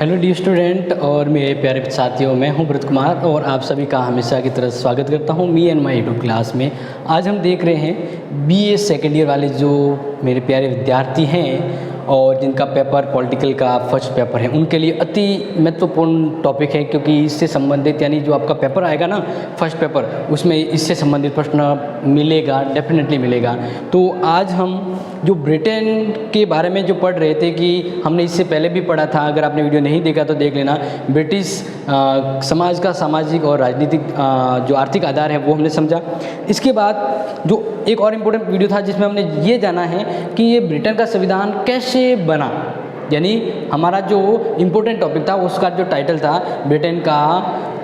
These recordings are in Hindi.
हेलो डी स्टूडेंट और मेरे प्यारे साथियों, मैं हूं भरत कुमार और आप सभी का हमेशा की तरह स्वागत करता हूं me and my YouTube class में। आज हम देख रहे हैं बीए सेकेंड ईयर वाले जो मेरे प्यारे विद्यार्थी हैं और जिनका पेपर पॉलिटिकल का फर्स्ट पेपर है, उनके लिए अति महत्वपूर्ण टॉपिक है, क्योंकि इससे संबंधित यानी जो आपका पेपर आएगा ना फर्स्ट पेपर, उसमें इससे संबंधित प्रश्न मिलेगा, डेफिनेटली मिलेगा। तो आज हम जो ब्रिटेन के बारे में जो पढ़ रहे थे कि हमने इससे पहले भी पढ़ा था, अगर आपने वीडियो नहीं देखा तो देख लेना। ब्रिटिश समाज का सामाजिक और राजनीतिक जो आर्थिक आधार है वो हमने समझा। इसके बाद जो एक और इम्पोर्टेंट वीडियो था जिसमें हमने ये जाना है कि ये ब्रिटेन का संविधान कैसे बना, यानी हमारा जो इम्पोर्टेंट टॉपिक था उसका जो टाइटल था ब्रिटेन का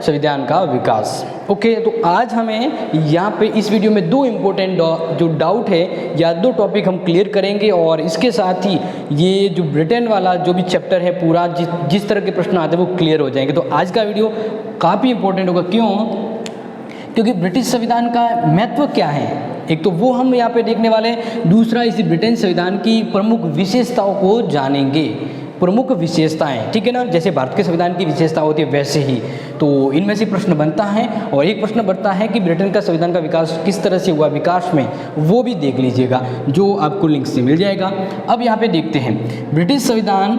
संविधान का विकास। ओके, तो आज हमें यहाँ पे इस वीडियो में दो इम्पोर्टेंट जो डाउट है या दो टॉपिक हम क्लियर करेंगे, और इसके साथ ही ये जो ब्रिटेन वाला जो भी चैप्टर है पूरा जिस तरह के प्रश्न आते हैं वो क्लियर हो जाएंगे। तो आज का वीडियो काफ़ी इंपॉर्टेंट होगा। क्यों? क्योंकि ब्रिटिश संविधान का महत्व क्या है, एक तो वो हम यहाँ पे देखने वाले हैं, दूसरा इस ब्रिटेन संविधान की प्रमुख विशेषताओं को जानेंगे। प्रमुख विशेषताएं, ठीक है ना, जैसे भारत के संविधान की विशेषता होती है वैसे ही तो इनमें से प्रश्न बनता है। और एक प्रश्न बनता है कि ब्रिटेन का संविधान का विकास किस तरह से हुआ विकास में, वो भी देख लीजिएगा, जो आपको लिंक से मिल जाएगा। अब यहाँ पे देखते हैं ब्रिटिश संविधान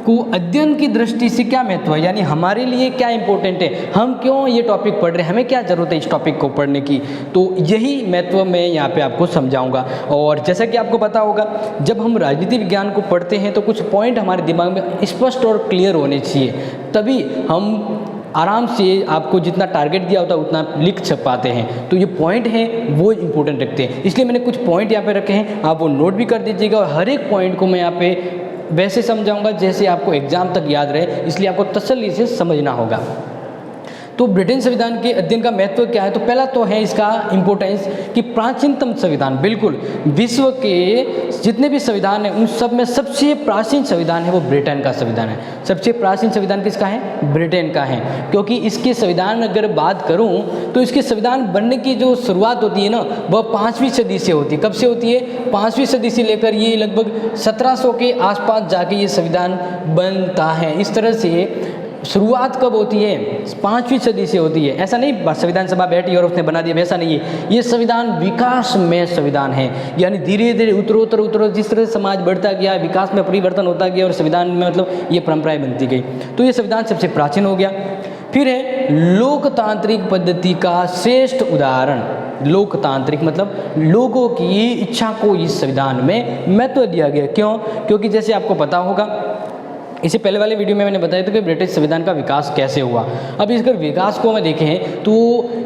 को अध्ययन की दृष्टि से क्या महत्व है, यानी हमारे लिए क्या इंपॉर्टेंट है, हम क्यों ये टॉपिक पढ़ रहे हैं, हमें क्या ज़रूरत है इस टॉपिक को पढ़ने की। तो यही महत्व मैं यहाँ पे आपको समझाऊंगा। और जैसा कि आपको पता होगा, जब हम राजनीति विज्ञान को पढ़ते हैं तो कुछ पॉइंट हमारे दिमाग में स्पष्ट और क्लियर होने चाहिए, तभी हम आराम से आपको जितना टारगेट दिया होता है उतना लिख पाते हैं। तो ये पॉइंट हैं वो इम्पोर्टेंट रखते हैं, इसलिए मैंने कुछ पॉइंट यहाँ पे रखे हैं, आप वो नोट भी कर दीजिएगा। और हर एक पॉइंट को मैं यहाँ पे वैसे समझाऊंगा जैसे आपको एग्जाम तक याद रहे, इसलिए आपको तसल्ली से समझना होगा। तो ब्रिटेन संविधान के अध्ययन का महत्व क्या है, तो पहला तो है इसका इम्पोर्टेंस कि प्राचीनतम संविधान, बिल्कुल विश्व के जितने भी संविधान हैं उन सब में सबसे प्राचीन संविधान है वो ब्रिटेन का संविधान है। सबसे प्राचीन संविधान किसका है? ब्रिटेन का है। क्योंकि इसके संविधान अगर बात करूं तो इसके संविधान बनने की जो शुरुआत होती है ना वह 5वीं सदी से होती है। कब से होती है? 5वीं सदी से लेकर ये लगभग 1700 के आसपास जाके ये संविधान बनता है। इस तरह से शुरुआत कब होती है? 5वीं सदी से होती है। ऐसा नहीं संविधान सभा बैठी और उसने बना दिया, वैसा नहीं है। ये संविधान विकास में संविधान है, यानी धीरे धीरे उत्तरोत्तर जिस तरह से समाज बढ़ता गया, विकास में परिवर्तन होता गया और संविधान में मतलब ये परंपराएं बनती गई। तो ये संविधान सबसे प्राचीन हो गया। फिर है लोकतांत्रिक पद्धति का श्रेष्ठ उदाहरण। लोकतांत्रिक मतलब लोगों की इच्छा को इस संविधान में महत्व दिया गया। क्यों? क्योंकि जैसे आपको पता होगा, इससे पहले वाले वीडियो में मैंने बताया था कि ब्रिटिश संविधान का विकास कैसे हुआ। अब इसका विकास को मैं देखें तो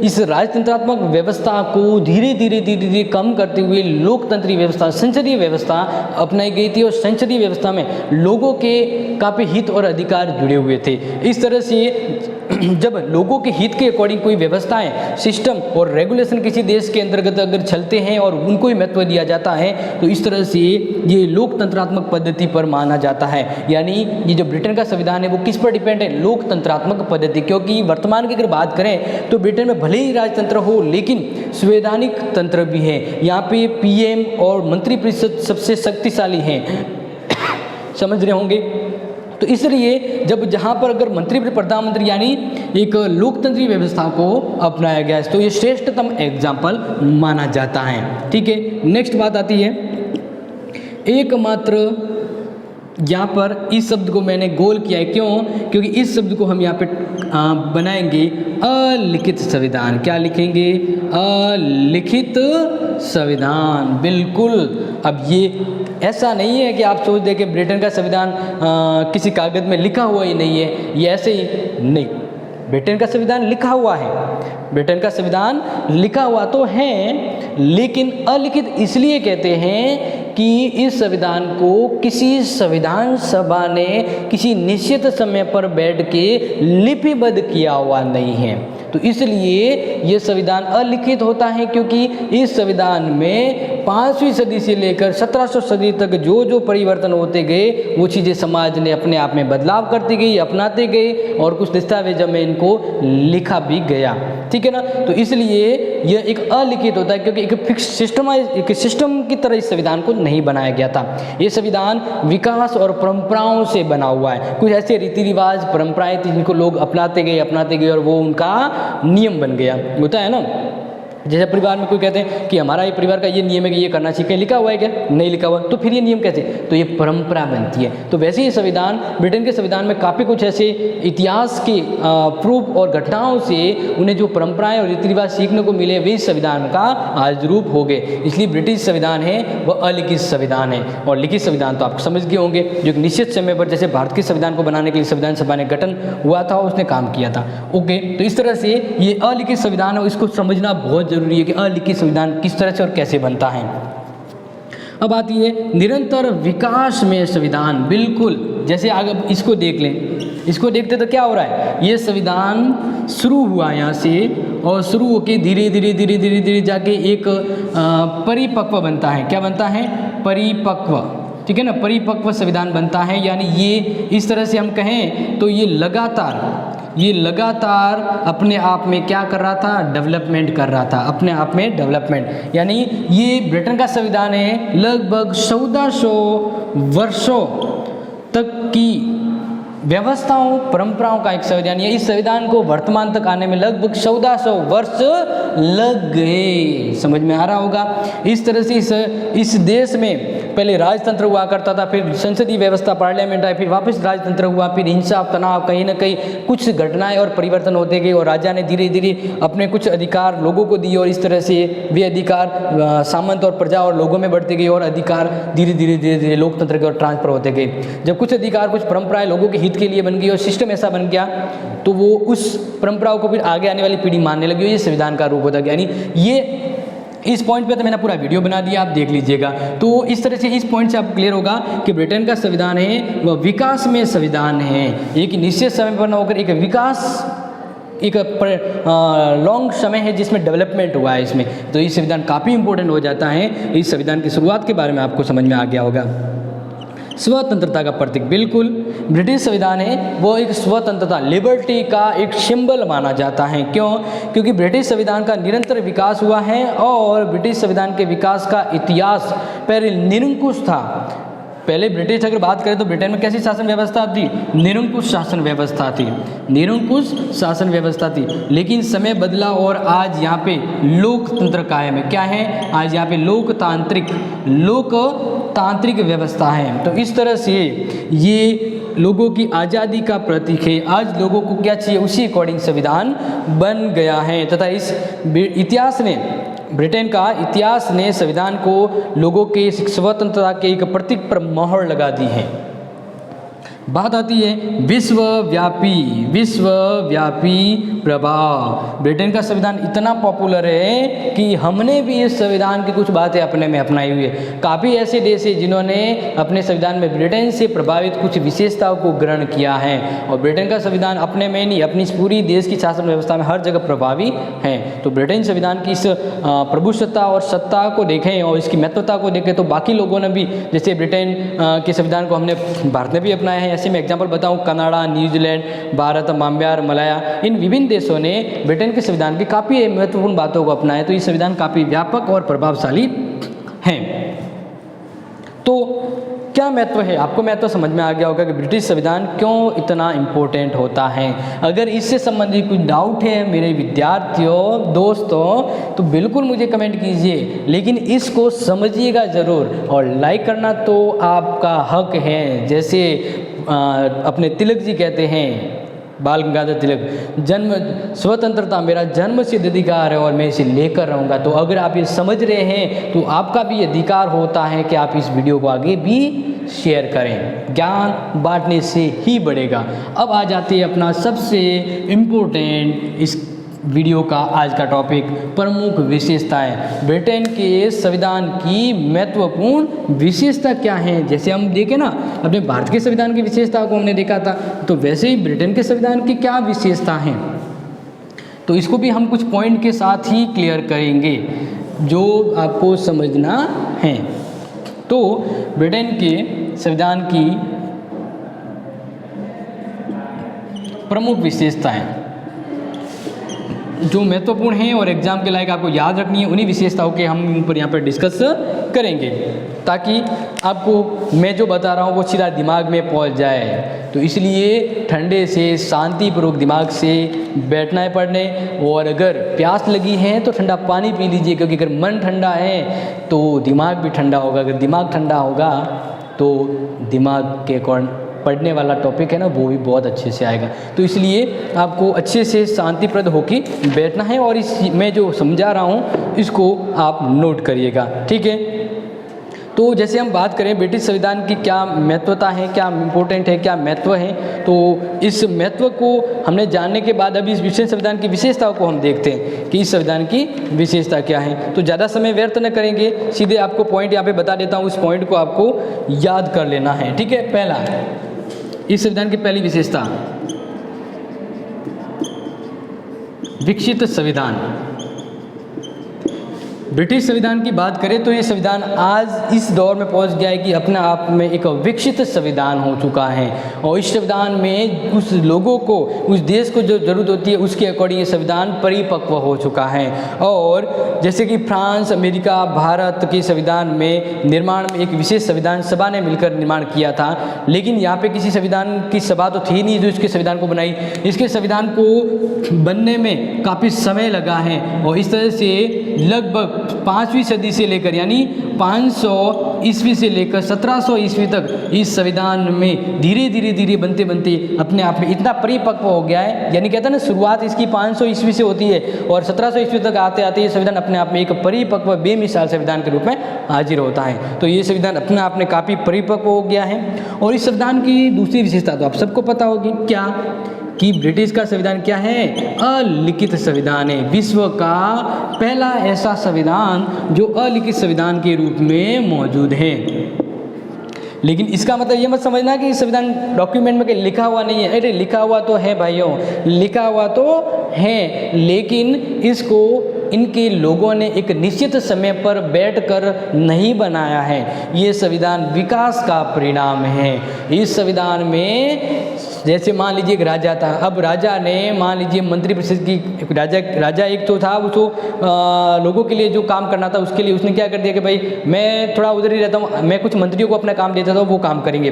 इस राजतंत्रात्मक व्यवस्था को धीरे धीरे कम करते हुए लोकतंत्री व्यवस्था, संसदीय व्यवस्था अपनाई गई थी। और संसदीय व्यवस्था में लोगों के काफ़ी हित और अधिकार जुड़े हुए थे। इस तरह से जब लोगों के हित के अकॉर्डिंग कोई व्यवस्थाएं, सिस्टम और रेगुलेशन किसी देश के अंतर्गत अगर चलते हैं और उनको ही महत्व दिया जाता है तो इस तरह से ये लोकतंत्रात्मक पद्धति पर माना जाता है। यानी ये जो ब्रिटेन का संविधान है वो किस पर डिपेंड है? लोकतंत्रात्मक पद्धति। क्योंकि वर्तमान की अगर बात करें तो ब्रिटेन में भले ही राजतंत्र हो लेकिन संवैधानिक तंत्र भी है। यहाँ पे पीएम और मंत्रिपरिषद सबसे शक्तिशाली हैं, समझ रहे होंगे। तो इसलिए जब जहाँ पर अगर मंत्री प्रधानमंत्री यानी एक लोकतंत्री व्यवस्था को अपनाया गया है तो ये श्रेष्ठतम एग्जाम्पल माना जाता है। ठीक है, नेक्स्ट बात आती है एकमात्र। यहाँ पर इस शब्द को मैंने गोल किया है। क्यों? क्योंकि इस शब्द को हम यहाँ पे बनाएंगे अलिखित संविधान। क्या लिखेंगे? अलिखित संविधान। बिल्कुल। अब ये ऐसा नहीं है कि आप सोच दें कि ब्रिटेन का संविधान किसी कागज में लिखा हुआ ही नहीं है, ये ऐसे ही नहीं। ब्रिटेन का संविधान लिखा हुआ है, ब्रिटेन का संविधान लिखा हुआ तो है, लेकिन अलिखित इसलिए कहते हैं कि इस संविधान को किसी संविधान सभा ने किसी निश्चित समय पर बैठ के लिपिबद्ध किया हुआ नहीं है। तो इसलिए ये संविधान अलिखित होता है, क्योंकि इस संविधान में 5वीं सदी से लेकर 1700 सदी तक जो जो परिवर्तन होते गए वो चीज़ें समाज ने अपने आप में बदलाव करती गई, अपनाते गए और कुछ दस्तावेजों में इनको लिखा भी गया। ठीक है ना। तो इसलिए यह एक अलिखित होता है, क्योंकि एक फिक्स सिस्टम की तरह इस संविधान को नहीं बनाया गया था। ये संविधान विकास और परंपराओं से बना हुआ है। कुछ ऐसे रीति रिवाज परंपराएं थी जिनको लोग अपनाते गए और वो उनका नियम बन गया। होता है ना, जैसे परिवार में कोई कहते हैं कि हमारा ये परिवार का ये नियम है कि ये करना चाहिए, लिखा हुआ है क्या? नहीं लिखा हुआ, तो फिर ये नियम कैसे? तो ये परंपरा बनती है। तो वैसे ही संविधान, ब्रिटेन के संविधान में काफ़ी कुछ ऐसे इतिहास के प्रूफ और घटनाओं से उन्हें जो परंपराएं और रीति रिवाज सीखने को मिले, वे इस संविधान का आज रूप हो गए। इसलिए ब्रिटिश संविधान है वह अलिखित संविधान है, और लिखित संविधान तो आप समझ गए होंगे, जो एक निश्चित समय पर जैसे भारत के संविधान को बनाने के लिए संविधान सभा ने गठन हुआ था, उसने काम किया था। ओके, तो इस तरह से ये अलिखित संविधान है, इसको समझना बहुत जरूरी है कि अलिखित संविधान किस तरह से और कैसे बनता है। अब आती है निरंतर विकास में संविधान। बिल्कुल, जैसे आगे इसको देख लें, इसको देखते तो क्या हो रहा है, ये संविधान शुरू हुआ यहाँ से और शुरू होकर धीरे धीरे जाके एक परिपक्व बनता है। क्या बनता है? परिपक्व, ठीक है ना, परिपक्व संविधान बनता है। यानी ये इस तरह से हम कहें तो ये लगातार अपने आप में क्या कर रहा था? डेवलपमेंट कर रहा था, अपने आप में डेवलपमेंट। यानी ये ब्रिटेन का संविधान है, लगभग 1400 वर्षों तक की व्यवस्थाओं परंपराओं का एक संविधान है। इस संविधान को वर्तमान तक आने में लगभग 1400 वर्ष लग गए। समझ में आ रहा होगा। इस तरह से इस देश में पहले राजतंत्र हुआ करता था, फिर संसदीय व्यवस्था पार्लियामेंट आई, फिर वापस राजतंत्र हुआ, फिर हिंसा तनाव, कहीं ना कहीं कुछ घटनाएं और परिवर्तन होते गए और राजा ने धीरे धीरे अपने कुछ अधिकार लोगों को दिए और इस तरह से वे अधिकार सामंत और प्रजा और लोगों में बढ़ते गए और अधिकार धीरे धीरे लोकतंत्र की ओर ट्रांसफर होते गए। जब कुछ अधिकार, कुछ परंपराएं लोगों के हित के लिए बन गई और सिस्टम ऐसा बन गया, तो वो उस परंपराओं को फिर आगे आने वाली पीढ़ी मानने लगी। ये संविधान का रूप होता गया। यानी ये इस पॉइंट पे तो मैंने पूरा वीडियो बना दिया, आप देख लीजिएगा। तो इस तरह से इस पॉइंट से आपको क्लियर होगा कि ब्रिटेन का संविधान है वह विकास में संविधान है। एक निश्चित समय पर न होकर एक विकास, एक लॉन्ग समय है जिसमें डेवलपमेंट हुआ है इसमें। तो ये संविधान काफ़ी इंपॉर्टेंट हो जाता है। इस संविधान की शुरुआत के बारे में आपको समझ में आ गया होगा। स्वतंत्रता का प्रतीक, बिल्कुल ब्रिटिश संविधान है वो एक स्वतंत्रता, लिबर्टी का एक सिंबल माना जाता है। क्यों? क्योंकि ब्रिटिश संविधान का निरंतर विकास हुआ है और ब्रिटिश संविधान के विकास का इतिहास पहले निरंकुश था। पहले ब्रिटिश अगर बात करें तो ब्रिटेन में कैसी शासन व्यवस्था थी? निरंकुश शासन व्यवस्था थी, निरंकुश शासन व्यवस्था थी। लेकिन समय बदला और आज यहाँ पे लोकतंत्र कायम है। क्या है? आज यहाँ पे लोकतांत्रिक व्यवस्था है। तो इस तरह से ये लोगों की आज़ादी का प्रतीक है। आज लोगों को क्या चाहिए, उसी अकॉर्डिंग संविधान बन गया है। तथा इस इतिहास ने, ब्रिटेन का इतिहास ने संविधान को लोगों के स्वतंत्रता के एक प्रतीक पर मोहर लगा दी है। बात आती है विश्वव्यापी प्रभाव। ब्रिटेन का संविधान इतना पॉपुलर है कि हमने भी इस संविधान की कुछ बातें अपने में अपनाई हुई है। काफ़ी ऐसे देश हैं जिन्होंने अपने संविधान में ब्रिटेन से प्रभावित कुछ विशेषताओं को ग्रहण किया है और ब्रिटेन का संविधान अपने में नहीं, अपनी पूरी देश की शासन व्यवस्था में हर जगह प्रभावी है। तो ब्रिटेन संविधान की इस प्रभुसत्ता और सत्ता को देखें और इसकी महत्वता को देखें तो बाकी लोगों ने भी, जैसे ब्रिटेन के संविधान को हमने भारत में भी अपनाया है। ऐसे मैं एग्जांपल बताऊं, Canada, New Zealand, Bharat, Myanmar, Malaya, इन विभिन्न देशों ने ब्रिटेन के संविधान की काफ़ी महत्वपूर्ण बातों को अपनाया। तो ये संविधान काफ़ी व्यापक और प्रभावशाली है। तो क्या महत्व है? आपको महत्व समझ में आ गया होगा कि ब्रिटिश संविधान क्यों इतना इम्पोर्टेंट होता है। अगर इससे संबंधित कोई डाउट है मेरे विद्यार्थियों, दोस्तों, तो बिल्कुल मुझे कमेंट कीजिए, लेकिन इसको समझिएगा ज़रूर और लाइक करना तो आपका हक है। जैसे अपने तिलक जी कहते हैं, बाल गंगाधर तिलक, जन्म स्वतंत्रता मेरा जन्म सिद्ध अधिकार है और मैं इसे लेकर रहूँगा। तो अगर आप ये समझ रहे हैं तो आपका भी अधिकार होता है कि आप इस वीडियो को आगे भी शेयर करें। ज्ञान बांटने से ही बढ़ेगा। अब आ जाते हैं अपना सबसे इम्पोर्टेंट इस वीडियो का आज का टॉपिक, प्रमुख विशेषताएं। ब्रिटेन के संविधान की महत्वपूर्ण विशेषता क्या है? जैसे हम देखें ना, अपने भारत के संविधान की विशेषता को हमने देखा था, तो वैसे ही ब्रिटेन के संविधान की क्या विशेषता हैं, तो इसको भी हम कुछ पॉइंट के साथ ही क्लियर करेंगे जो आपको समझना है। तो ब्रिटेन के संविधान की प्रमुख विशेषताएं, जो महत्वपूर्ण हैं और एग्जाम के लायक आपको याद रखनी है, उन्हीं विशेषताओं के हम ऊपर यहाँ पर डिस्कस करेंगे, ताकि आपको मैं जो बता रहा हूँ वो सीधा दिमाग में पहुँच जाए। तो इसलिए ठंडे से शांतिपूर्वक दिमाग से बैठना है पढ़ने, और अगर प्यास लगी है तो ठंडा पानी पी लीजिए, क्योंकि अगर मन ठंडा है तो दिमाग भी ठंडा होगा, अगर दिमाग ठंडा होगा तो दिमाग के अकॉर्डिंग पढ़ने वाला टॉपिक है ना वो भी बहुत अच्छे से आएगा। तो इसलिए आपको अच्छे से शांतिप्रद होकर बैठना है, और इस मैं जो समझा रहा हूँ इसको आप नोट करिएगा, ठीक है। तो जैसे हम बात करें ब्रिटिश संविधान की क्या महत्वता है, क्या इम्पोर्टेंट है, क्या महत्व है, तो इस महत्व को हमने जानने के बाद अभी इस विशेष संविधान की विशेषताओं को हम देखते हैं कि इस संविधान की विशेषता क्या है। तो ज़्यादा समय व्यर्थ न करेंगे, सीधे आपको पॉइंट यहाँ पे बता देता हूँ, उस पॉइंट को आपको याद कर लेना है, ठीक है। पहला, इस संविधान की पहली विशेषता, विकसित संविधान। ब्रिटिश संविधान की बात करें तो ये संविधान आज इस दौर में पहुंच गया है कि अपने आप में एक विकसित संविधान हो चुका है, और इस संविधान में उस लोगों को, उस देश को जो ज़रूरत होती है उसके अकॉर्डिंग ये संविधान परिपक्व हो चुका है। और जैसे कि फ्रांस, अमेरिका, भारत के संविधान में निर्माण में एक विशेष संविधान सभा ने मिलकर निर्माण किया था, लेकिन यहाँ पे किसी संविधान की सभा तो थी नहीं जो इसके संविधान को बनाई। इसके संविधान को बनने में काफ़ी समय लगा है, और इस तरह से लगभग 5वीं सदी से लेकर यानी 500 ईस्वी से लेकर 1700 ईस्वी तक इस संविधान में धीरे धीरे बनते बनते अपने आप में इतना परिपक्व हो गया है। यानी कहते हैं ना, शुरुआत इसकी 500 ईस्वी से होती है और 1700 ईस्वी तक आते आते ये संविधान अपने आप में एक परिपक्व बेमिसाल संविधान के रूप में हाजिर होता है। तो ये संविधान अपने आप में काफ़ी परिपक्व हो गया है। और इस संविधान की दूसरी विशेषता तो आप सबको पता होगी, क्या कि ब्रिटिश का संविधान क्या है, अलिखित संविधान है। विश्व का पहला ऐसा संविधान जो अलिखित संविधान के रूप में मौजूद है। लेकिन इसका मतलब ये मत समझना कि संविधान डॉक्यूमेंट में लिखा हुआ नहीं है। अरे लिखा हुआ तो है भाइयों, लिखा हुआ तो है, लेकिन इसको इनके लोगों ने एक निश्चित समय पर बैठकर नहीं बनाया है। ये संविधान विकास का परिणाम है। इस संविधान में जैसे मान लीजिए एक राजा था, अब राजा ने मान लीजिए मंत्रिपरिषद की राजा एक तो था, उसको लोगों के लिए जो काम करना था उसके लिए उसने क्या कर दिया कि भाई मैं थोड़ा उधर ही रहता हूँ, मैं कुछ मंत्रियों को अपना काम देता था, वो काम करेंगे।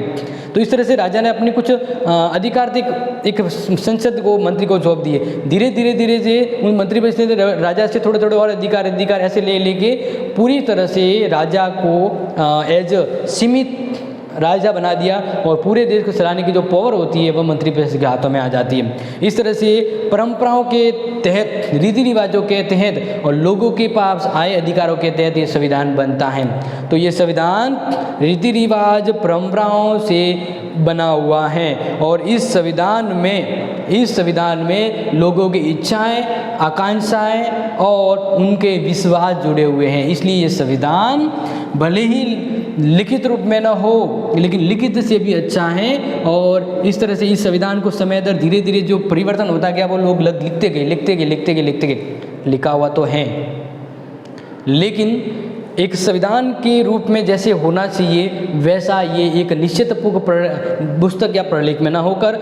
तो इस तरह से राजा ने अपनी कुछ अधिकार एक संसद को, मंत्री को सौंप दिए। धीरे धीरे से उन मंत्रिपरिषद ने राजा से थोड़े और अधिकार ऐसे लेके पूरी तरह से राजा को एज सीमित राजा बना दिया, और पूरे देश को चलाने की जो पावर होती है वह मंत्रिपरिषद के हाथों में आ जाती है। इस तरह से परंपराओं के तहत, रीति रिवाजों के तहत और लोगों के पास आए अधिकारों के तहत ये संविधान बनता है। तो ये संविधान रीति रिवाज, परंपराओं से बना हुआ है, और इस संविधान में लोगों की इच्छाएं, आकांक्षाएं और उनके विश्वास जुड़े हुए हैं। इसलिए ये संविधान भले ही लिखित रूप में न हो, लेकिन लिखित से भी अच्छा है। और इस तरह से इस संविधान को समय दर धीरे धीरे जो परिवर्तन होता गया वो लोग लिखते गए। लिखा हुआ तो है, लेकिन एक संविधान के रूप में जैसे होना चाहिए वैसा ये एक निश्चित पुस्तक या प्रलेख में ना होकर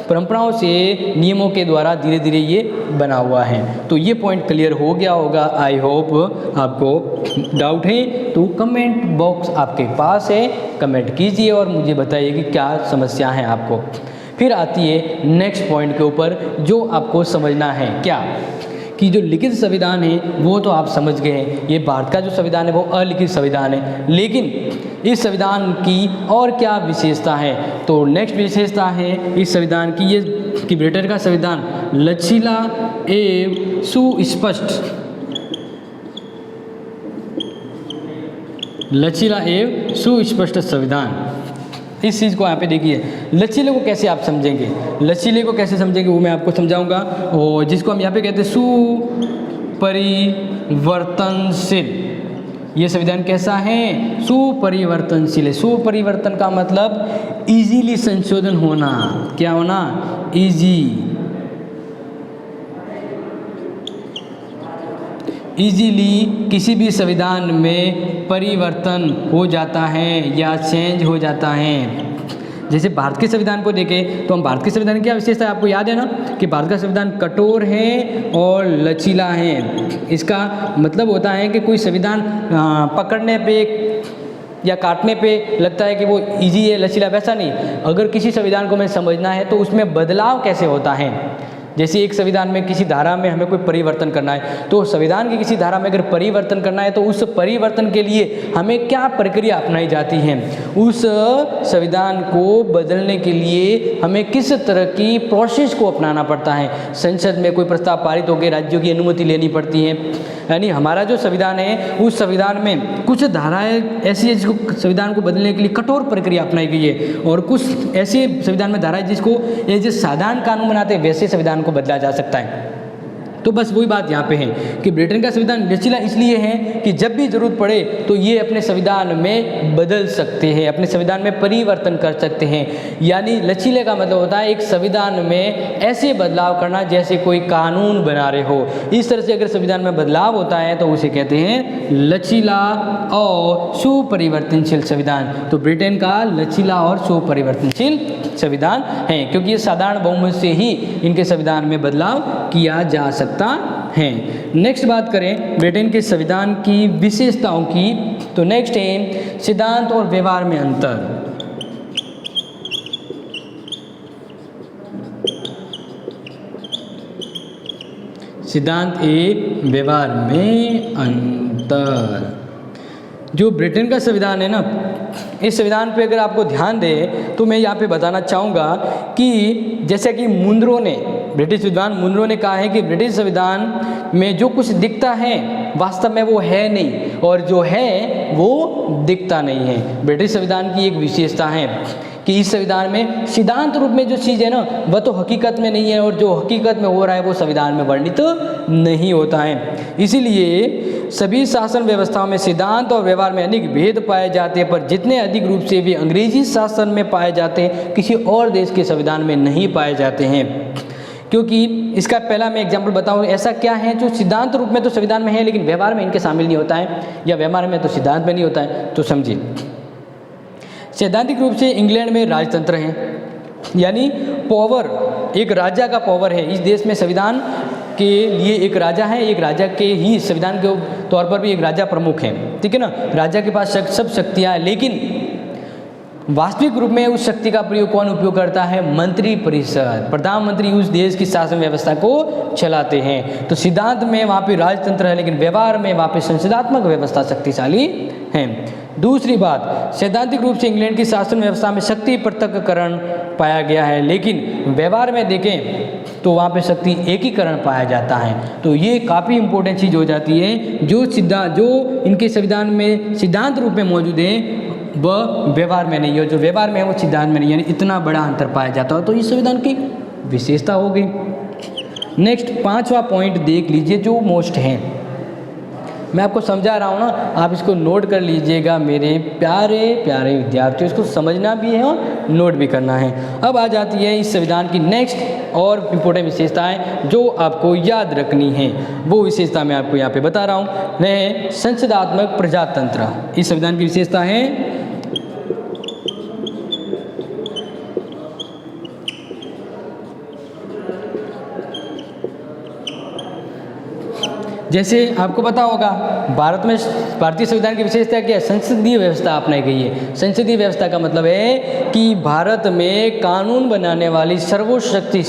परंपराओं से, नियमों के द्वारा धीरे धीरे ये बना हुआ है। तो ये पॉइंट क्लियर हो गया होगा। आई होप आपको डाउट है तो कमेंट बॉक्स आपके पास है, कमेंट कीजिए और मुझे बताइए कि क्या समस्या है आपको। फिर आती है नेक्स्ट पॉइंट के ऊपर जो आपको समझना है, क्या कि जो लिखित संविधान है वो तो आप समझ गए हैं, ये भारत का जो संविधान है वो अलिखित संविधान है। लेकिन इस संविधान की और क्या विशेषता है, तो नेक्स्ट विशेषता है इस संविधान की ये कि ब्रिटेन का संविधान लचीला एवं सुस्पष्ट संविधान। इस चीज़ को यहाँ पे देखिए, लचीले को कैसे आप समझेंगे, लचीले को कैसे समझेंगे वो मैं आपको समझाऊंगा। और जिसको हम यहाँ पे कहते हैं सुपरिवर्तनशील। ये संविधान कैसा है, सुपरिवर्तनशील है। सुपरिवर्तन का मतलब इजीली संशोधन होना, क्या होना, इजीली किसी भी संविधान में परिवर्तन हो जाता है या चेंज हो जाता है। जैसे भारत के संविधान को देखें तो हम भारत के संविधान की क्या विशेषता है, आपको याद है ना कि भारत का संविधान कठोर है और लचीला है। इसका मतलब होता है कि कोई संविधान पकड़ने पे या काटने पे लगता है कि वो इजी है, लचीला, वैसा नहीं। अगर किसी संविधान को हमें समझना है तो उसमें बदलाव कैसे होता है। जैसे एक संविधान में किसी धारा में हमें कोई परिवर्तन करना है, तो संविधान की किसी धारा में अगर परिवर्तन करना है तो उस परिवर्तन के लिए हमें क्या प्रक्रिया अपनाई जाती है, उस संविधान को बदलने के लिए हमें किस तरह की प्रोसेस को अपनाना पड़ता है। संसद में कोई प्रस्ताव पारित होकर राज्यों की अनुमति लेनी पड़ती है, यानी हमारा जो संविधान है उस संविधान में कुछ धाराएं ऐसी है जिसको संविधान को बदलने के लिए कठोर प्रक्रिया अपनाई गई है, और कुछ ऐसे संविधान में धाराएं जिसको ये साधारण कानून बनाते हैं वैसे संविधान को बदला जा सकता है। तो बस वही बात यहाँ पे है कि ब्रिटेन का संविधान लचीला इसलिए है कि जब भी जरूरत पड़े तो ये अपने संविधान में बदल सकते हैं, अपने संविधान में परिवर्तन कर सकते हैं। यानी लचीले का मतलब होता है एक संविधान में ऐसे बदलाव करना जैसे कोई कानून बना रहे हो। इस तरह से अगर संविधान में बदलाव होता है तो उसे कहते हैं लचीला और सुपरिवर्तनशील संविधान। तो ब्रिटेन का लचीला और सुपरिवर्तनशील संविधान है, क्योंकि ये साधारण बहुमत से ही इनके संविधान में बदलाव किया जा सकता है। नेक्स्ट बात करें ब्रिटेन के संविधान की विशेषताओं की, तो नेक्स्ट है सिद्धांत और व्यवहार में अंतर। सिद्धांत ए व्यवहार में अंतर। जो ब्रिटेन का संविधान है ना, इस संविधान पे अगर आपको ध्यान दे तो मैं यहाँ पे बताना चाहूँगा कि जैसे कि मुनरो ने, ब्रिटिश विद्वान मुनरो ने कहा है कि ब्रिटिश संविधान में जो कुछ दिखता है वास्तव में वो है नहीं, और जो है वो दिखता नहीं है। ब्रिटिश संविधान की एक विशेषता है कि इस संविधान में सिद्धांत रूप में जो चीज़ है ना वह तो हकीकत में नहीं है, और जो हकीकत में हो रहा है वो संविधान में वर्णित नहीं होता है। इसीलिए सभी शासन व्यवस्थाओं में सिद्धांत और व्यवहार में अनेक भेद पाए जाते हैं, पर जितने अधिक रूप से वे अंग्रेजी शासन में पाए जाते हैं किसी और देश के संविधान में नहीं पाए जाते हैं। क्योंकि इसका पहला मैं एग्जाम्पल बताऊं, ऐसा क्या है जो सिद्धांत रूप में तो संविधान में है लेकिन व्यवहार में इनके शामिल नहीं होता है, या व्यवहार में तो सिद्धांत में नहीं होता है। तो समझिए, सैद्धांतिक रूप से इंग्लैंड में राजतंत्र है, यानी पावर एक राजा का पावर है। इस देश में संविधान के लिए एक राजा है, एक राजा के ही संविधान के तौर पर भी एक राजा प्रमुख है, ठीक है ना। राजा के पास सब शक्तियाँ हैं, लेकिन वास्तविक रूप में उस शक्ति का प्रयोग कौन उपयोग करता है? मंत्री परिषद, प्रधानमंत्री उस देश की शासन व्यवस्था को चलाते हैं। तो सिद्धांत में वहाँ पे राजतंत्र है, लेकिन व्यवहार में वहाँ पे संसदात्मक व्यवस्था शक्तिशाली है। दूसरी बात, सैद्धांतिक रूप से इंग्लैंड की शासन व्यवस्था में शक्ति पृथक्करण पाया गया है, लेकिन व्यवहार में देखें तो वहाँ पे शक्ति एकीकरण पाया जाता है। तो ये काफ़ी इंपॉर्टेंट चीज़ हो जाती है। जो इनके संविधान में सिद्धांत रूप में मौजूद है वह व्यवहार में नहीं है, जो व्यवहार में है वो सिद्धांत में नहीं, यानी इतना बड़ा अंतर पाया जाता है। तो इस संविधान की विशेषता हो गई। नेक्स्ट 5वां पॉइंट देख लीजिए जो मोस्ट है, मैं आपको समझा रहा हूँ ना, आप इसको नोट कर लीजिएगा मेरे प्यारे प्यारे विद्यार्थियों, इसको समझना भी है और नोट भी करना है। अब आ जाती है इस संविधान की नेक्स्ट और इम्पोर्टेंट विशेषताएं जो आपको याद रखनी है। वो विशेषता मैं आपको यहाँ पे बता रहा हूँ, वह संसदात्मक प्रजातंत्र। इस संविधान की विशेषता है जैसे आपको पता होगा भारत में भारतीय संविधान की विशेषता क्या है? संसदीय व्यवस्था अपनाई गई है। संसदीय व्यवस्था का मतलब है कि भारत में कानून बनाने वाली सर्वोच्च शक्ति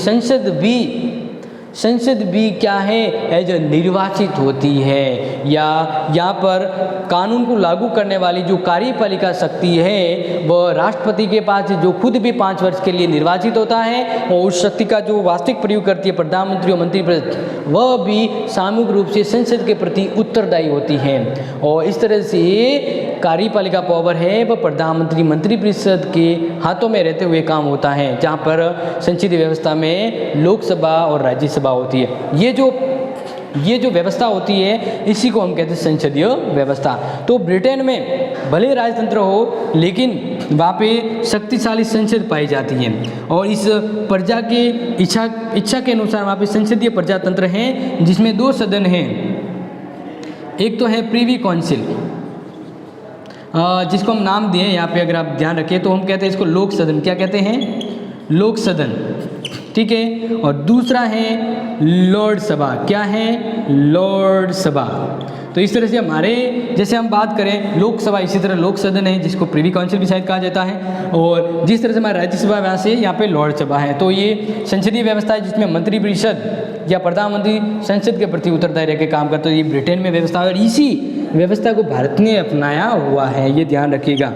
संसद भी क्या है? एज निर्वाचित होती है, या यहाँ पर कानून को लागू करने वाली जो कार्यपालिका शक्ति है वह राष्ट्रपति के पास, जो खुद भी 5 वर्ष के लिए निर्वाचित होता है, और उस शक्ति का जो वास्तविक प्रयोग करती है प्रधानमंत्री और मंत्रिपरिषद, वह भी सामूहिक रूप से संसद के प्रति उत्तरदायी होती है। और इस तरह से कार्यपालिका पावर है वह प्रधानमंत्री मंत्रिपरिषद के हाथों में रहते हुए काम होता है, जहाँ पर संसदीय व्यवस्था में लोकसभा और राज्यसभा होती है। ये जो व्यवस्था होती है इसी को हम कहते हैं संसदीय व्यवस्था। तो ब्रिटेन में भले राजतंत्र हो लेकिन वहाँ पे शक्तिशाली संसद पाई जाती है, और इस प्रजा के इच्छा के अनुसार वहाँ पे संसदीय प्रजातंत्र हैं, जिसमें 2 सदन हैं। एक तो है प्रीवी काउंसिल, जिसको हम नाम दिए यहाँ पे, अगर आप ध्यान रखें तो हम कहते हैं इसको लोक सदन। क्या कहते हैं? लोक सदन, ठीक है। और दूसरा है लॉर्ड सभा। क्या है? लॉर्ड सभा। तो इस तरह से हमारे, जैसे हम बात करें लोकसभा, इसी तरह लोक सदन है जिसको प्रिवी काउंसिल भी शायद कहा जाता है। और जिस तरह से हमारा राज्यसभा वहाँ से यहाँ पे लॉर्ड सभा है। तो ये संसदीय व्यवस्था है जिसमें मंत्रिपरिषद या प्रधानमंत्री संसद के प्रति उत्तरदायी रह के काम करते हैं। ये ब्रिटेन में व्यवस्था है और इसी व्यवस्था को भारत ने अपनाया हुआ है, ये ध्यान रखिएगा।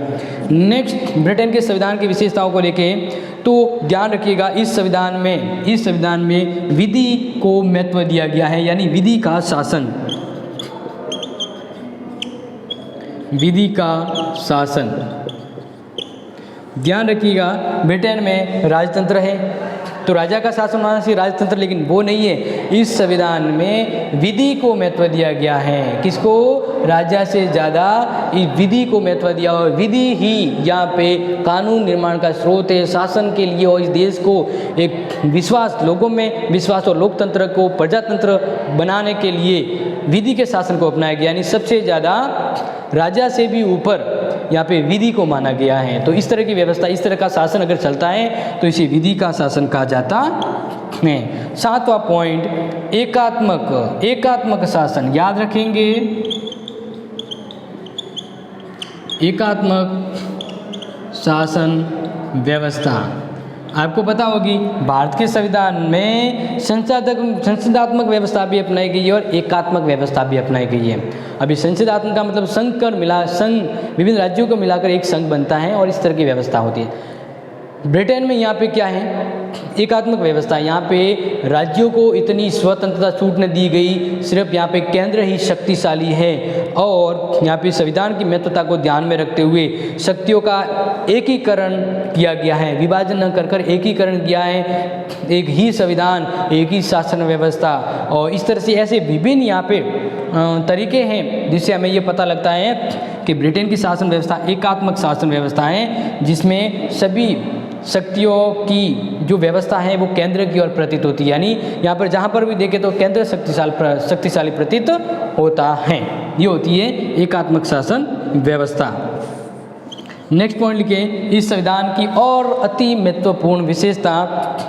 नेक्स्ट, ब्रिटेन के संविधान की विशेषताओं को लेके तो ध्यान रखिएगा, इस संविधान में विधि को महत्व दिया गया है, यानी विधि का शासन, विधि का शासन। ध्यान रखिएगा, ब्रिटेन में राजतंत्र है तो राजा का शासन होना चाहिए, राजतंत्र, लेकिन वो नहीं है। इस संविधान में विधि को महत्व दिया गया है। किसको? राजा से ज़्यादा इस विधि को महत्व दिया और विधि ही यहाँ पे कानून निर्माण का स्रोत है शासन के लिए। और इस देश को एक विश्वास, लोगों में विश्वास और लोकतंत्र को प्रजातंत्र बनाने के लिए विधि के शासन को अपनाया गया, यानी सबसे ज़्यादा राजा से भी ऊपर यहाँ पे विधि को माना गया है। तो इस तरह की व्यवस्था, इस तरह का शासन अगर चलता है तो इसे विधि का शासन कहा जाता है। 7वां पॉइंट, एकात्मक शासन। याद रखेंगे, एकात्मक शासन व्यवस्था। आपको पता होगी भारत के संविधान में संसदात्मक व्यवस्था भी अपनाई गई है और एकात्मक व्यवस्था भी अपनाई गई है। अभी संसदात्मक का मतलब संघ विभिन्न राज्यों को मिलाकर एक संघ बनता है और इस तरह की व्यवस्था होती है। ब्रिटेन में यहाँ पे क्या है? एकात्मक व्यवस्था। यहाँ पे राज्यों को इतनी स्वतंत्रता छूट न दी गई, सिर्फ यहाँ पे केंद्र ही शक्तिशाली है। और यहाँ पे संविधान की महत्वता को ध्यान में रखते हुए शक्तियों का एकीकरण किया गया है, विभाजन न कर एकीकरण किया है। एक ही संविधान, एक ही शासन व्यवस्था। और इस तरह से ऐसे विभिन्न यहाँ पे तरीके हैं जिससे हमें ये पता लगता है कि ब्रिटेन की शासन व्यवस्था एकात्मक शासन व्यवस्था है, जिसमें सभी शक्तियों की जो व्यवस्था है वो केंद्र की ओर प्रतीत होती है। यानी यहाँ पर जहाँ पर भी देखें तो केंद्र शक्तिशाली प्रतीत होता है। ये होती है एकात्मक शासन व्यवस्था। नेक्स्ट पॉइंट लिखे, इस संविधान की और अति महत्वपूर्ण विशेषता।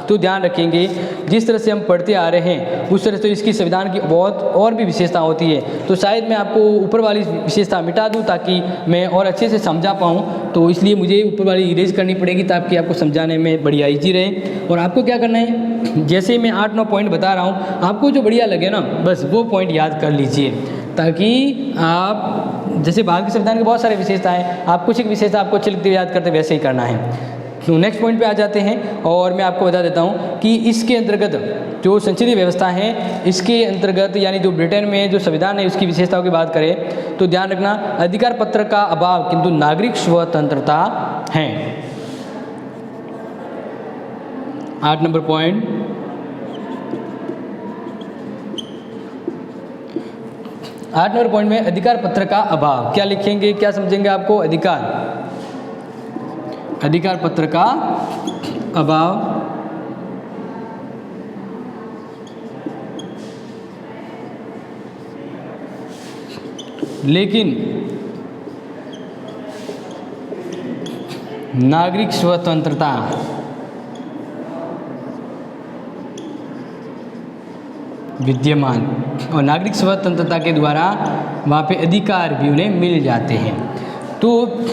तो ध्यान रखेंगे, जिस तरह से हम पढ़ते आ रहे हैं उस तरह से इसकी संविधान की बहुत और भी विशेषता होती है। तो शायद मैं आपको ऊपर वाली विशेषता मिटा दूं ताकि मैं और अच्छे से समझा पाऊँ, तो इसलिए मुझे ऊपर वाली इरेज करनी पड़ेगी ताकि आपको समझाने में बढ़िया ईजी रहे। और आपको क्या करना है, जैसे मैं 8-9 पॉइंट बता रहा हूँ, आपको जो बढ़िया लगे ना बस वो पॉइंट याद कर लीजिए, ताकि आप, जैसे भारत के संविधान की बहुत सारी विशेषता है, आप कुछ एक विशेषता आपको अच्छे लिखते याद करते वैसे ही करना है। तो नेक्स्ट पॉइंट पे आ जाते हैं और मैं आपको बता देता हूँ कि इसके अंतर्गत जो संसदीय व्यवस्था है, इसके अंतर्गत यानी जो ब्रिटेन में जो संविधान है उसकी विशेषताओं की बात करें तो ध्यान रखना, अधिकार पत्र का अभाव किंतु नागरिक स्वतंत्रता है। 8 नंबर पॉइंट, 8 नंबर पॉइंट में अधिकार पत्र का अभाव। क्या लिखेंगे, क्या समझेंगे आपको? अधिकार पत्र का अभाव। लेकिन नागरिक स्वतंत्रता विद्यमान, और नागरिक स्वतंत्रता के द्वारा वहाँ पे अधिकार भी उन्हें मिल जाते हैं। तो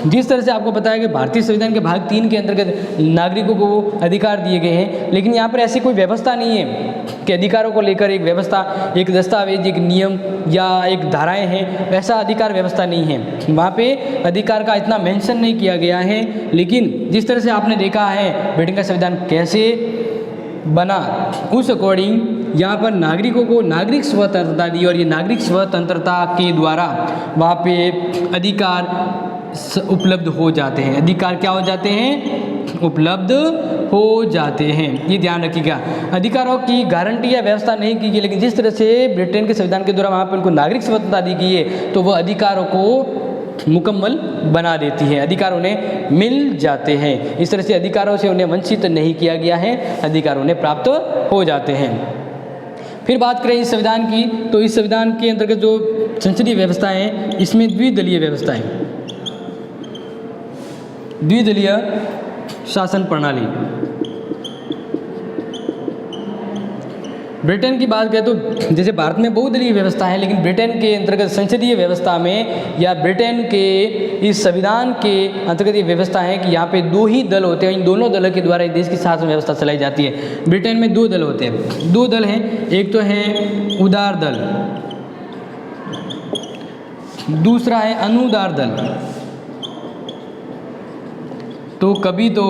जिस तरह से आपको पता है कि भारतीय संविधान के भाग 3 के अंतर्गत नागरिकों को अधिकार दिए गए हैं, लेकिन यहाँ पर ऐसी कोई व्यवस्था नहीं है कि अधिकारों को लेकर एक व्यवस्था, एक दस्तावेज, एक नियम या एक धाराएं हैं, वैसा अधिकार व्यवस्था नहीं है। वहाँ पे अधिकार का इतना मेंशन नहीं किया गया है। लेकिन जिस तरह से आपने देखा है ब्रिटेन का संविधान कैसे बना, उस अकॉर्डिंग यहाँ पर नागरिकों को नागरिक स्वतंत्रता दी और ये नागरिक स्वतंत्रता के द्वारा वहाँ पे अधिकार उपलब्ध हो जाते हैं। अधिकार क्या हो जाते हैं? उपलब्ध हो जाते हैं। ये ध्यान रखिएगा, अधिकारों की गारंटी या व्यवस्था नहीं की गई, लेकिन जिस तरह से ब्रिटेन के संविधान के द्वारा वहाँ पर उनको नागरिक स्वतंत्रता दी गई है तो वह अधिकारों को मुकम्मल बना देती है, अधिकार उन्हें मिल जाते हैं। इस तरह से अधिकारों से उन्हें वंचित नहीं किया गया है, अधिकार उन्हें प्राप्त हो जाते हैं। फिर बात करें इस संविधान की, तो इस संविधान के अंतर्गत जो संसदीय व्यवस्था है इसमें द्विदलीय व्यवस्था है। द्विदलीय शासन प्रणाली। ब्रिटेन की बात करें तो जैसे भारत में बहुदलीय व्यवस्था है, लेकिन ब्रिटेन के अंतर्गत संसदीय व्यवस्था में या ब्रिटेन के इस संविधान के अंतर्गत ये व्यवस्था है कि यहाँ पे दो ही दल होते हैं। इन दोनों दलों के द्वारा देश की शासन व्यवस्था चलाई जाती है। ब्रिटेन में दो दल होते हैं, दो दल हैं, एक तो है उदार दल, दूसरा है अनुदार दल। तो कभी तो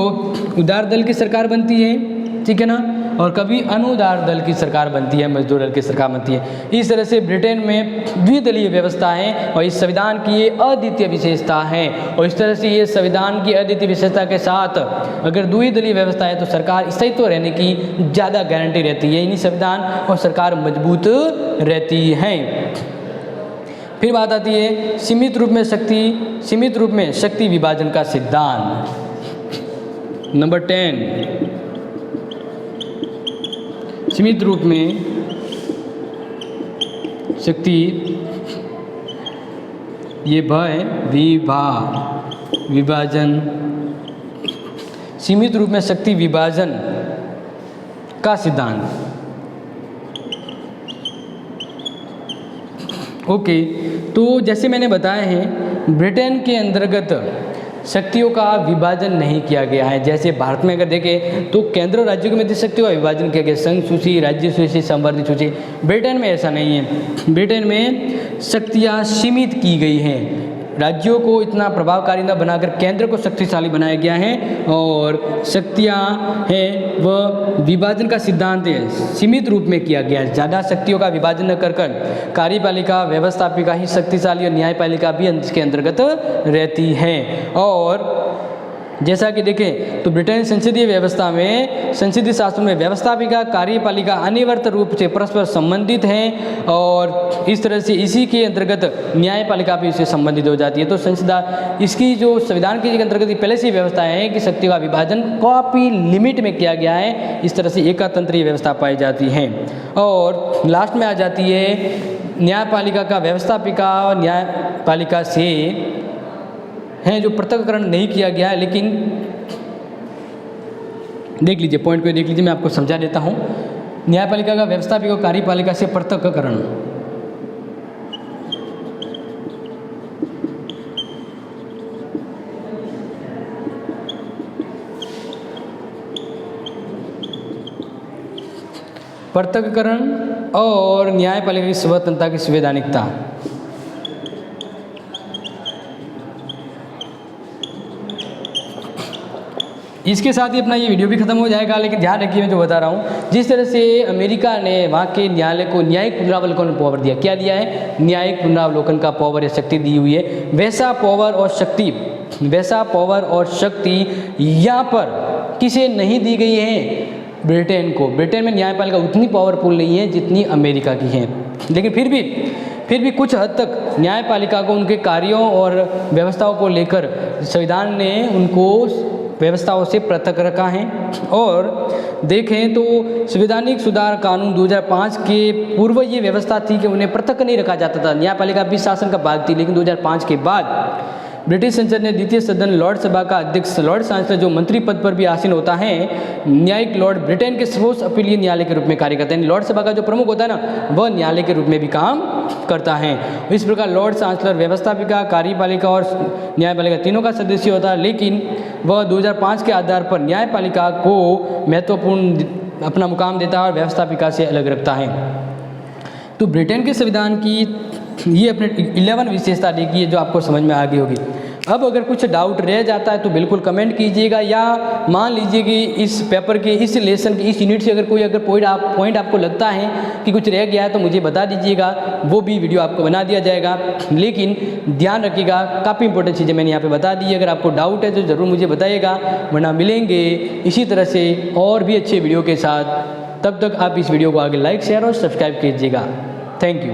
उदार दल की सरकार बनती है, ठीक है ना, और कभी अनुदार दल की सरकार बनती है, मजदूर दल की सरकार बनती है। इस तरह से ब्रिटेन में द्विदलीय व्यवस्था है और इस संविधान की ये अद्वितीय विशेषता है। और इस तरह से ये संविधान की अद्वितीय विशेषता के साथ अगर द्विदलीय व्यवस्था है तो सरकार स्थायित्व रहने की ज़्यादा गारंटी रहती है। इन्हीं संविधान और सरकार मजबूत रहती है। फिर बात आती है सीमित रूप में शक्ति विभाजन का सिद्धांत। नंबर 10, सीमित रूप में शक्ति ये भय विभाजन, सीमित रूप में शक्ति विभाजन का सिद्धांत। ओके, तो जैसे मैंने बताया है ब्रिटेन के अंतर्गत शक्तियों का विभाजन नहीं किया गया है। जैसे भारत में अगर देखें तो केंद्र और राज्यों के मध्य शक्तियों का विभाजन किया गया, संघ सूची, राज्य सूची, संवर्धित सूची। ब्रिटेन में ऐसा नहीं है। ब्रिटेन में शक्तियाँ सीमित की गई हैं। राज्यों को इतना प्रभावकारी न बनाकर केंद्र को शक्तिशाली बनाया गया है और शक्तियाँ हैं वह विभाजन का सिद्धांत है, सीमित रूप में किया गया है। ज़्यादा शक्तियों का विभाजन न कर कार्यपालिका, व्यवस्थापिका ही शक्तिशाली और न्यायपालिका भी इसके अंतर्गत रहती है। और जैसा कि देखें तो ब्रिटेन संसदीय व्यवस्था में, संसदीय शासन में व्यवस्थापिका, कार्यपालिका अनिवार्य रूप से परस्पर संबंधित हैं और इस तरह से इसी के अंतर्गत न्यायपालिका भी इससे संबंधित हो जाती है। तो संसद इसकी जो संविधान के अंतर्गत पहले से व्यवस्था है कि शक्तियों का विभाजन काफ़ी लिमिट में किया गया है। इस तरह से एकतंत्रीय व्यवस्था पाई जाती है। और लास्ट में आ जाती है न्यायपालिका का व्यवस्थापिका और न्यायपालिका से हैं जो पृथक्करण नहीं किया गया है। लेकिन देख लीजिए, पॉइंट को देख लीजिए, मैं आपको समझा देता हूँ। न्यायपालिका का व्यवस्थापिका और कार्यपालिका से पृथक्करण, और न्यायपालिका की स्वतंत्रता की संवैधानिकता। इसके साथ ही अपना ये वीडियो भी खत्म हो जाएगा। लेकिन ध्यान रखिए मैं जो बता रहा हूँ, जिस तरह से अमेरिका ने वहाँ के न्यायालय को न्यायिक पुनरावलोकन पावर दिया, क्या दिया है, न्यायिक पुनरावलोकन का पावर या शक्ति दी हुई है। वैसा पावर और शक्ति यहाँ पर किसे नहीं दी गई है, ब्रिटेन को। ब्रिटेन में न्यायपालिका उतनी पावरफुल नहीं है जितनी अमेरिका की है। लेकिन फिर भी कुछ हद तक न्यायपालिका को उनके कार्यों और व्यवस्थाओं को लेकर संविधान ने उनको व्यवस्थाओं से पृथक रखा है। और देखें तो संवैधानिक सुधार कानून 2005 के पूर्व ये व्यवस्था थी कि उन्हें पृथक नहीं रखा जाता था। न्यायपालिका भी शासन का भाग थी। लेकिन 2005 के बाद ब्रिटिश संसद ने द्वितीय सदन लॉर्ड सभा का अध्यक्ष, लॉर्ड चांसलर जो मंत्री पद पर भी आसीन होता है, न्यायिक लॉर्ड ब्रिटेन के सर्वोच्च अपीलीय न्यायालय के रूप में कार्य करते हैं। लॉर्ड सभा का जो प्रमुख होता है ना, वह न्यायालय के रूप में भी काम करता है। इस प्रकार लॉर्ड चांसलर व्यवस्थापिका, कार्यपालिका और न्यायपालिका तीनों का सदस्य होता है। लेकिन वह 2005 के आधार पर न्यायपालिका को महत्वपूर्ण अपना मुकाम देता है और व्यवस्थापिका से अलग रखता है। तो ब्रिटेन के संविधान की ये अपने 11 विशेषता देखिए जो आपको समझ में आ गई होगी। अब अगर कुछ डाउट रह जाता है तो बिल्कुल कमेंट कीजिएगा, या मान लीजिए कि इस पेपर के, इस लेसन के, इस यूनिट से अगर कोई पॉइंट आपको लगता है कि कुछ रह गया है तो मुझे बता दीजिएगा, वो भी वीडियो आपको बना दिया जाएगा। लेकिन ध्यान रखिएगा, काफ़ी इंपॉर्टेंट चीज़ें मैंने यहाँ पे बता दी। अगर आपको डाउट है तो ज़रूर मुझे बताइएगा, वरना मिलेंगे इसी तरह से और भी अच्छे वीडियो के साथ। तब तक आप इस वीडियो को आगे लाइक, शेयर और सब्सक्राइब कीजिएगा। Thank you.